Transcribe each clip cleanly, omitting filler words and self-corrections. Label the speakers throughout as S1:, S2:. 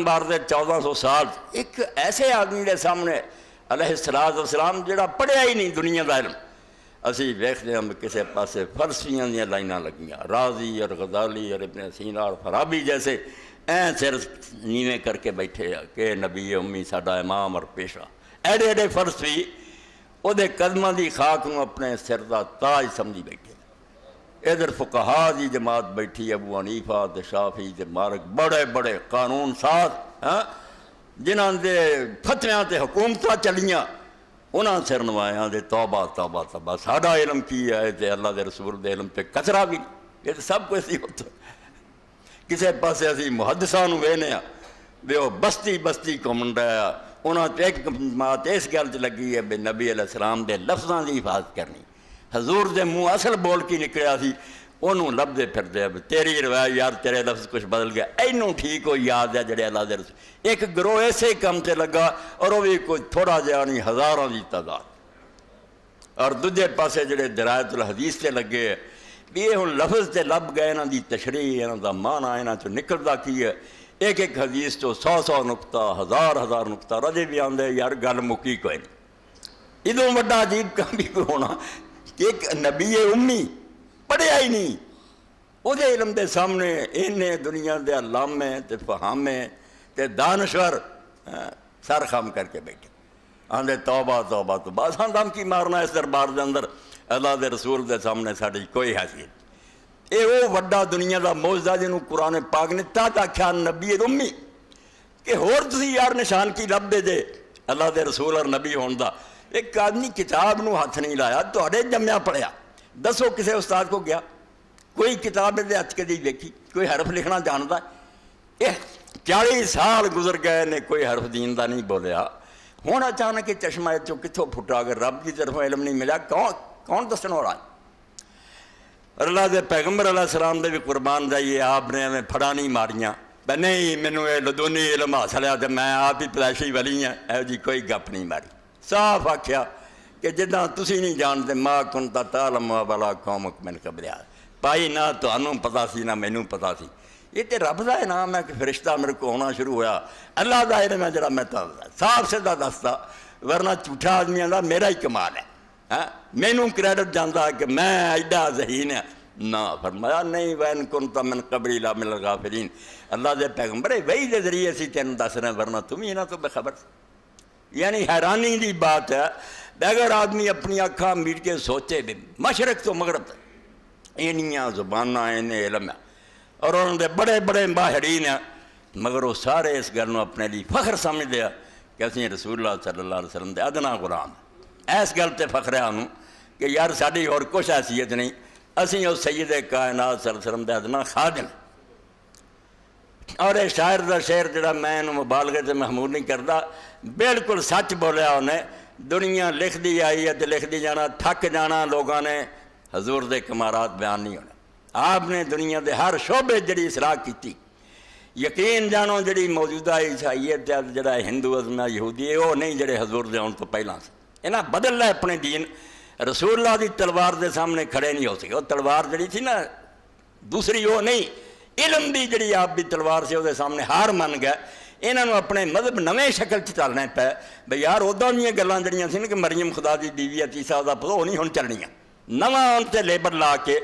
S1: بارے 1400 سال ایک ایسے آدمی کے سامنے علیہ السلام جڑا پڑھیا ہی نہیں دنیا کا علم. اسی ویکھتے ہیں کسی پاسے فلسفیاں دیا لائناں لگیاں، رازی اور غزالی اور ابن سینا اور فارابی جیسے سر نیویں کر کے بیٹھے کہ نبی امی ساڈا امام اور پیشوا. ایڈے ایڈے فلسفی وہ قدموں کی خاک نو اپنے سر کا تاج سمجھی بیٹھے. ادھر فقہا دی جماعت بیٹھی، ابو حنیفہ تے شافعی تے مالک، بڑے بڑے قانون ساز جنہاں دے فتویاں تے حکومتاں چلیاں، انہاں سر نوایاں دے توبہ توبہ توبہ. ساڈا علم کی ہے تے اللہ دے رسول دے علم تے کچرا بھی نہیں. یہ تو سب کچھ ہی ہوتا. کسے پاسے اسی محدثاں نو وینے ہاں بے وہ بستی بستی گھومن رہا. انہاں تے ایک بات اس گل تے لگی ہے بے نبی علیہ السلام دے لفظاں دی حفاظت کرنی. حضور دے منہ اصل بول کی نکلیا سی انہوں لبدے پھر دے تیری روایت یار تیرے لفظ کچھ بدل گیا. اینوں ٹھیک ہو یاد ہے جڑے اللہ دے رسول. ایک گروہ ایسے کم تے لگا اور وہ بھی کوئی تھوڑا جہا نہیں، ہزاراں دی تعداد. اور دوجے پاسے جڑے درایت الحدیث تے لگے بھی یہ ہن لفظ تے لب گئے انہاں دی تشریح انہاں دا معنی انہاں چوں نکلدا کی ہے. ایک ایک حدیث چوں 100 نقطہ، ہزار نقطہ رجے بھی آندے یار گل مکی کوئی نہیں. ادوں وڈا عجیب کام بھی کوئی ہونا کہ ایک نبی امی پڑھیا ہی نہیں، وہ دے علم دے سامنے انہیں دنیا دے علامے تے فہامے تے دانشور سر خم کر کے بیٹھے. آندے توبہ توبہ توبہ. اساں دم کی مارنا اس دربار دے اندر اللہ دے رسول دے سامنے ساڈی کوئی حیثیت. اے وہ وڈا دنیا دا معجزہ جنوں قرآن پاک نے تا کیا نبی امی کہ ہور تسی یار نشان کی لب دے جے اللہ دے رسول اور نبی ہون دا. ایک آدمی کتاب نو ہاتھ نہیں لایا تواڈے جمیا پڑھیا. دسو کسے استاد کو گیا کوئی کتاب دے ہاتھ کے دی دیکھی کوئی حرف لکھنا جانتا ہے؟ 40 سال گزر گئے نے کوئی حرف دین دا نہیں بولیا. ہوں اچانک چشمہ چو کتوں پھٹا اگر رب کی طرف علم نہیں ملا کون دسن ہو رہا ہے؟ اللہ دے پیغمبر علیہ السلام دے بھی قربان جائیے آپ نے ہمیں پھڑا نہیں ماریاں نہیں مینوں یہ لدونی علم حاصل ہے تو میں آپ ہی پیدائشی ولی ہاں. اے جی کوئی گپ نہیں ماری. صاف آکھیا کہ جداں تسی نہیں جانتے ما کنتا تعلم ولا قومک من قبل ھذا. پائی نہ تانوں پتہ سی نہ مینوں پتہ سی. یہ تے رب دا انعام ہے کہ فرشتہ میرے کو ہونا شروع ہویا. اللہ دا علم ہے جڑا میں صاف سیدھا دستا، ورنہ جھوٹا آدمی آندا میرا ہی کمال ہے مینوں کریڈٹ جاندا ہے کہ میں ایڈا ذہین ہے. نہ فرمایا نہیں وین کنت من قبل لمن الغافلین. اللہ دے پیغمبر وحی دے ذریعے سی تینوں دس رہے ورنہ تم ہی نہ تو بے خبر. یعنی حیرانی دی بات ہے اگر آدمی اپنی آنکھاں میٹ کے سوچے بھی مشرق تو مغرب اینیاں زباناں اینے علم ہے اور انہوں نے بڑے بڑے ماہرین ہیں مگر وہ سارے اس گل اپنے لیے فخر سمجھ لیا کہ اسی رسول اللہ صلی اللہ علیہ وسلم دے ادنا غلام. اس گل تے فخر ہے انہوں کہ یار ساری اور کچھ حیثیت نہیں، اسی وہ سید کائنات صلی اللہ علیہ وسلم دے ادنا خادم. اور یہ شاعر دا شعر جڑا میں انہوں مبالغے سے محمول نہیں کرتا، بالکل سچ بولیا انہیں. دنیا لکھ دی آئی ہے تو لکھ دی جانا، تھک جانا لوگوں نے، حضور دے کمارات بیان نہیں ہونے. آپ نے دنیا دے ہر شعبے جڑی اصلاح کیتی. یقین جانو جڑی موجودہ عیسائیت جڑا ہندوازم یہودی ہے وہ نہیں جڑے حضور دے آن تو پہلا سے. انہاں بدل لے اپنے دین. رسول اللہ دی تلوار دے سامنے کھڑے نہیں ہو سکے. وہ تلوار جڑی تھی نا دوسری وہ نہیں، علم دی جڑی آپ بھی تلوار سے وہ سامنے ہار من گئے. انہوں اپنے مذہب نویں شکل چلنے پہ بھئی یار ادا دیا گلیں جڑیاں سی نا کہ مریم خدا دی بیوی عیسیٰ دا پتہ وہ نہیں ہن چلنیاں. نواں ان سے لیبر لا کے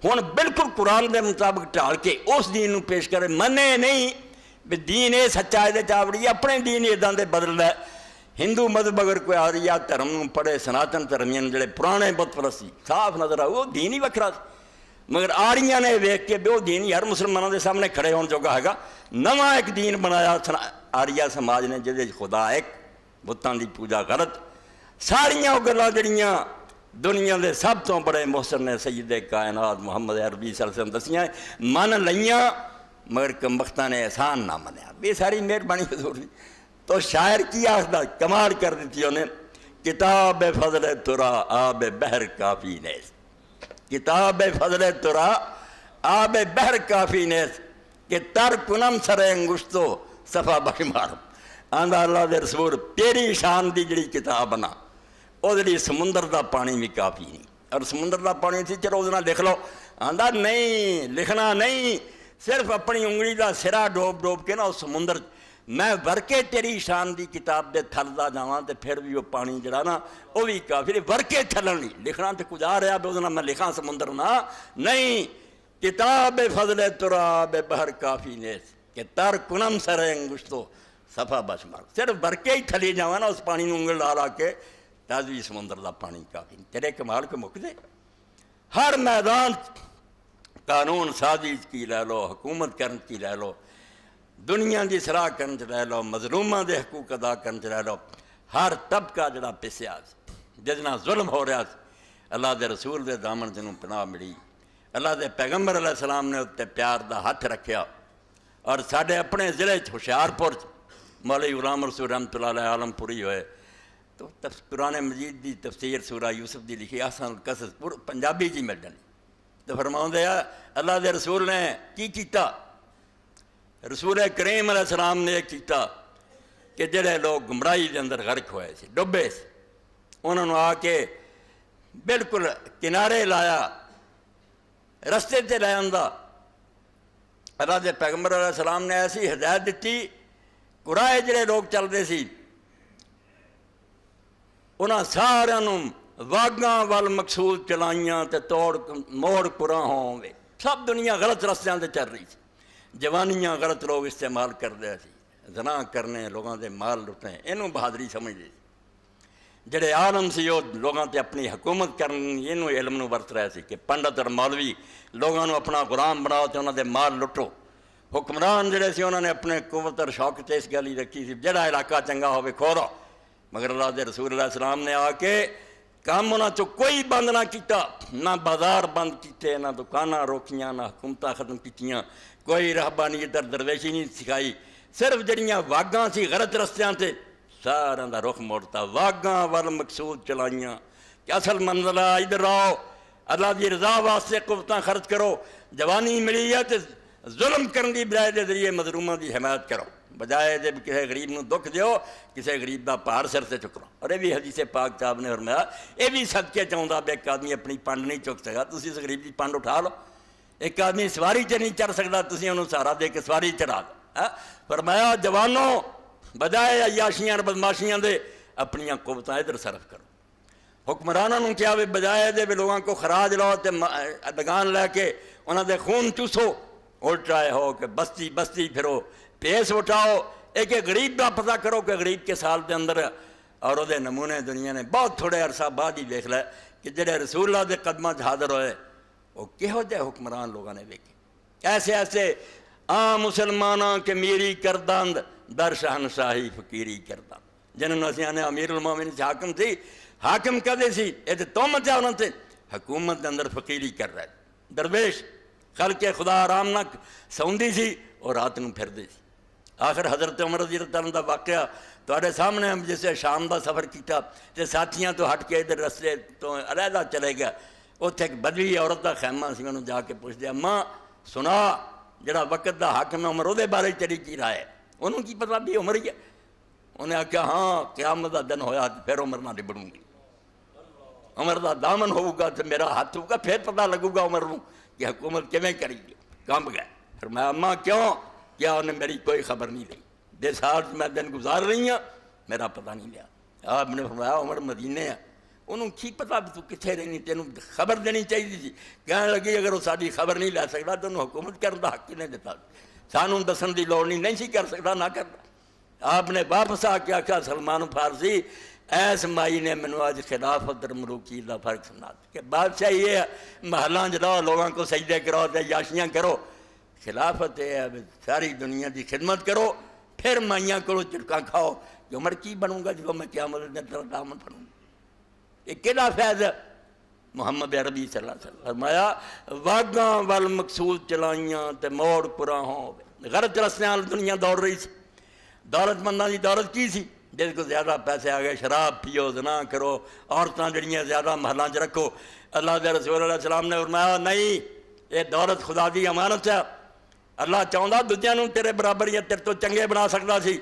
S1: ہن بالکل قرآن دے مطابق ٹال کے اس دین نو پیش کرے. منے نہیں بھی دین یہ سچا ہے چاوڑی اپنے دین اداں دے بدل ہے. ہندو مذہب اگر کوئی آریہ دھرم پڑھے سناتن دھرمیاں جڑے پرانے بت پرستی صاف نظر آئے وہ دین ہی وکھرا سی. مگر آریاں نے ویکھ کے وہ دین ہر مسلمانوں دے سامنے کھڑے ہونے جوگا ہے گا. نواں ایک دین بنایا آریہ سماج نے جہدے خدا ایک بتاں دی پوجا غلط. ساریاں وہ گلاں جڑیاں دنیا دے سب تو بڑے محسن نے سید کائنات محمد عربی صلی اللہ علیہ وسلم دسیاں من لیاں مگر کمبختاں نے احسان نہ منیا. یہ ساری مہربانی حضور دی. تو شاعر کی آخدا کمال کر دیتی انہیں کتاب فضل ترا آب بحر کافی نیس. کتاب فضل ترا آب بحر کافی نیس کہ تر کنم سر انگشتو صفا بشمار. آندہ اللہ دے رسول تیری شان دی جڑی کتاب بنا وہ جڑی سمندر دا پانی بھی کافی نہیں. اور سمندر دا پانی تھی چلو اس لکھ لو. آندہ نہیں لکھنا نہیں، صرف اپنی انگلی دا سرا ڈوب ڈوب کے نا اس سمندر میں ورکے تیری شان دی کتاب دے تھلدا جاواں تے پھر بھی وہ پانی جڑا نا وہ بھی کافی ورکے تھلن نہیں لکھنا تے کچھ آ رہا بے میں لکھاں سمندر نہ نہیں کتاب فضل تراب بہر کافی نیس کہ تر کنم سر انگشتو صفا بشمار صرف ورکے ہی تھلی جاواں نا اس پانی نوں انگل لا کے تازی سمندر دا پانی کافی تیرے کمال کے مک دے ہر میدان قانون سازی کی لے لو حکومت کرن کی لے لو دنیا دی اصلاح کرن چ لے لو مظلوماں دے حقوق ادا کرن چ لے لو ہر طبقہ جڑا پسیا جتنا ظلم ہو رہا اللہ دے رسول دے دامن جنوں پناہ ملی اللہ دے پیغمبر علیہ السلام نے اتنے پیار دا ہاتھ رکھیا اور ساڈے اپنے ضلع ہوشیارپور مولوی غلام رسول رحمۃ اللہ علیہ عالم پوری ہوئے تو قرآن مجید دی تفسیر سورہ یوسف دی لکھی احسن القصص پنجابی جی مل جانی تو فرماؤں دے اللہ دے رسول نے کی کیتا رسول کریم علیہ السلام نے ایک کیتا کہ جڑے لوگ گمراہی دے اندر غرق ہوئے سی ڈبے سی انہوں نے آ کے بالکل کنارے لایا رستے تے لے آندا اللہ دے پیغمبر علیہ السلام نے ایسی ہدایت دیتی قرائے جڑے لوگ چلتے سی انہاں سارے واگاں وال مقصود چلائیاں تے توڑ موڑ قرآن ہوں گے سب دنیا غلط رستیاں تے چل رہی سی جوانیاں غلط لوگ استعمال کرتے سی زنا کرنے لوگاں دے مال لٹنے اینوں بہادری سمجھتے سی جڑے عالم سی وہ لوگاں تے اپنی حکومت کرن اینوں علم نو ورت رہے سی کہ پنڈت اور مولوی لوگاں نو اپنا غلام بناؤ تے انہاں دے مال لٹو حکمران جڑے سی انہوں نے اپنے قوت اور شوق تے اس گل ہی رکھی سی جڑا علاقہ چنگا ہوے کھولو مگر اللہ دے رسول علیہ السلام نے آ کے کام انہاں چوں کوئی بند نہ کیتا نہ بازار بند کیتے نہ دکاناں روکیاں نہ حکومتاں ختم کیتیاں کوئی رہبانیت اور درویشی نہیں سکھائی صرف جڑیاں واگاں سی غلط رستیاں تے سارا دا رخ موڑتا واگاں وال مقصود چلائیاں کہ اصل منزل ادھر آؤ اللہ دی رضا واسطے قوتاں خرچ کرو جوانی ملی ہے تے ظلم کرن دی بجائے دے ذریعے مظلوماں دی حمایت کرو بجائے دے کسی غریب نو دکھ دیو کسی غریب دا پہاڑ سر سے چکرو اور یہ بھی حدیث پاک صاحب نے فرمایا یہ بھی صدقے چاہتا بے ایک آدمی اپنی پنڈ نہیں چک سکتا تسی اس غریب دی پنڈ اٹھا لو ایک آدمی سواری چ نہیں چڑھ سکتا تسی انہوں سہارا دے کے سواری چڑھا دو فرمایا جوانوں بجائے عیاشیاں اور بدماشیاں دے اپنیاں قوتاں ادھر صرف کرو حکمرانوں نے کیا بجائے دے بھی لوگوں کو خراج لو تے دگان لے کے انہوں دے خون چوسو الٹائے ہو کہ بستی بستی پھرو پیس اٹھاؤ ایک غریب کا پتہ کرو کہ غریب کے سال دے اندر اور وہ نمونے دنیا نے بہت تھوڑے عرصہ بعد ہی دیکھ لے کہ جڑے رسول اللہ دے قدمہ حاضر ہوئے وہ کہو جائے حکمران لوگوں نے دیکھے ایسے ایسے عام مسلمانوں کے میری کردند در شہنشاہی فقیری کردند جنہوں نے اسی آنے امیر المومنین سے حاکم تھی حاکم کدے سی یہ تو تومت ہے انہوں نے حکومت دے اندر فقیری کر رہے درویش خلق خدا آرام نہ سوندی سی اور رات نو پھر دی سی آخر حضرت عمر رضی اللہ عنہ دا واقعہ تواڈے سامنے ہم جسے شام دا سفر کیتا تے ساتھیاں تو ہٹ کے ادھر رستے تو علیحدہ چلے گیا اتنے ایک بدوی عورت دا خیمہ سی انہوں جا کے پوچھ دیا ماں سنا جڑا وقت دا حاکم عمر وہ بارے تیری کی رائے ہے انہوں کی پتہ بھی عمر ہی ہے انہیں آخیا ہاں قیامت دا دن ہویا پھر عمر نہ نبڑوں گی عمر دا دامن ہوگا تو میرا ہاتھ ہوگا پھر پتہ لگوگا عمر نو کہ حکومت کیویں کری گی کام گئے فرمایا اماں کیوں کیا انہیں میری کوئی خبر نہیں لی دے سال میں دن گزار رہی ہوں میرا پتہ نہیں لیا آپ نے فرمایا عمر مدینے ہے انہوں کی پتہ بھی تو کتنے رہنی تینوں خبر دینی چاہیے تھی کہنے لگی اگر وہ ساری خبر نہیں لے سکتا تو انہوں حکومت کرنے کا حق نہیں دیتا سانوں دسن دی لوڑ نہیں سی کر سکتا نہ کرتا آپ نے واپس آ کے آخیا سلمان فارسی ایس مائی نے منو آج خلافت اور ملوکی کا فرق سنا کہ بادشاہ یہ محلاں جلاؤ لوگوں کو سجدے کرو تے یاشیاں کرو خلافت ہے ساری دنیا کی خدمت کرو پھر مائیاں کرو چڑکاں کھاؤ کہ عمر کی بنوں گا جب میں قیامت دن تیرا دامن بنوں گا یہ کہڑا فیض ہے محمد عربی صلی اللہ علیہ وسلم فرمایا واگاں وال مقصود چلائیاں تے موڑ پورا ہوں غلط رستیاں دنیا دوڑ رہی سی دولت منداں دی دولت کی سی جس کو زیادہ پیسے آ گئے شراب پیو زنا کرو عورتاں جڑیاں زیادہ محلاں چ رکھو اللہ دے رسول علیہ السلام نے فرمایا نہیں یہ دولت خدا دی امانت ہے اللہ چاہتا دوجیاں نوں تیرے برابر یا تیرے تو چنگے بنا سکتا سی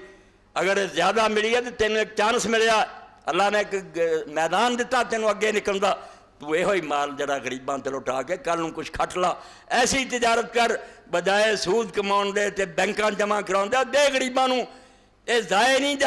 S1: اگر یہ زیادہ ملی ہے تو تینوں ایک چانس ملیا اللہ نے ایک میدان دیتا تینوں اگے نکلن دا تو یہ ہوئی مال جڑا غریباں تے لٹا کے کل نوں کچھ کھٹ لا ایسی تجارت کر بجائے سود کماؤن دے تے بینکاں جمع کراؤن دے غریباں نوں یہ ضائع نہیں